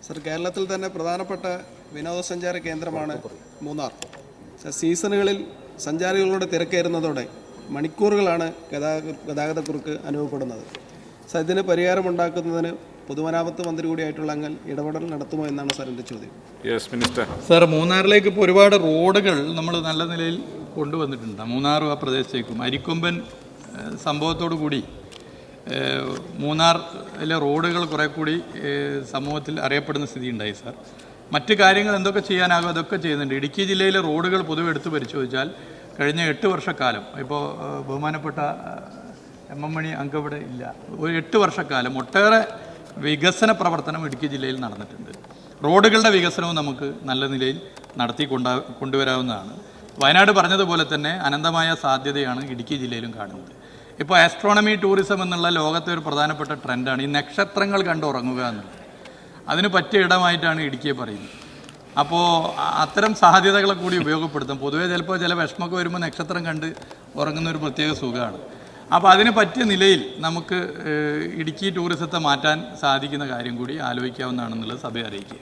Sir, കേരളത്തിൽ തന്നെ പ്രധാനപ്പെട്ട വിനോദസഞ്ചാര കേന്ദ്രമാണ് മൂന്നാർ. സീസണുകളിൽ സഞ്ചാരികളുടെ തിരക്കേറുന്നതോടെ മണിക്കൂറുകളാണ് ഗതാഗതക്കുരുക്ക് അനുഭവപ്പെടുന്നത്. ഇതിന് പരിഹാരമുണ്ടാക്കുന്നതിന് പൊതുമരാമത്ത് മന്ത്രി കൂടിയായിട്ടുള്ള അങ്ങ് ഇടപെടൽ നടത്തുമോ എന്നാണ് സാറിൻ്റെ ചോദ്യം. Yes minister. സാർ, മൂന്നാറിലേക്ക് ഇപ്പോൾ ഒരുപാട് റോഡുകൾ നമ്മൾ നല്ല നിലയിൽ കൊണ്ടുവന്നിട്ടുണ്ട്. മൂന്നാറും ആ പ്രദേശത്തേക്കും അരിക്കൊമ്പൻ സംഭവത്തോടു കൂടി മൂന്നാറിലെ റോഡുകൾ കുറേ കൂടി സമൂഹത്തിൽ അറിയപ്പെടുന്ന സ്ഥിതി ഉണ്ടായി സാർ. മറ്റ് കാര്യങ്ങൾ എന്തൊക്കെ ചെയ്യാനാകും അതൊക്കെ ചെയ്യുന്നുണ്ട്. ഇടുക്കി ജില്ലയിലെ റോഡുകൾ പൊതുവെ എടുത്ത് പരിശോധിച്ചാൽ കഴിഞ്ഞ 8 വർഷക്കാലം, ഇപ്പോൾ ബഹുമാനപ്പെട്ട എം മണി അങ്കവിടെ ഇല്ല, ഒരു 8 വർഷക്കാലം ഒട്ടേറെ വികസന പ്രവർത്തനം ഇടുക്കി ജില്ലയിൽ നടന്നിട്ടുണ്ട്. റോഡുകളുടെ വികസനവും നമുക്ക് നല്ല നിലയിൽ കൊണ്ടുവരാവുന്നതാണ്. വയനാട് പറഞ്ഞതുപോലെ തന്നെ അനന്തമായ സാധ്യതയാണ് ഇടുക്കി ജില്ലയിലും കാണുന്നത്. ഇപ്പോൾ ആസ്ട്രോണമി ടൂറിസം എന്നുള്ള ലോകത്തെ ഒരു പ്രധാനപ്പെട്ട ട്രെൻഡാണ് ഈ നക്ഷത്രങ്ങൾ കണ്ടുറങ്ങുക എന്നുള്ളത്. അതിന് പറ്റിയ ഇടമായിട്ടാണ് ഇടുക്കിയെ പറയുന്നത്. അപ്പോൾ അത്തരം സാധ്യതകളെ കൂടി ഉപയോഗപ്പെടുത്തും. പൊതുവേ ചിലപ്പോൾ ചില വിഷമമൊക്കെ വരുമ്പോൾ നക്ഷത്രം കണ്ട് ഉറങ്ങുന്ന ഒരു പ്രത്യേക സുഖമാണ്. അപ്പോൾ അതിന് പറ്റിയ നിലയിൽ നമുക്ക് ഇടുക്കി ടൂറിസത്തെ മാറ്റാൻ സാധിക്കുന്ന കാര്യം കൂടി ആലോചിക്കാവുന്നതാണെന്നുള്ളത് സഭയെ അറിയിക്കുക.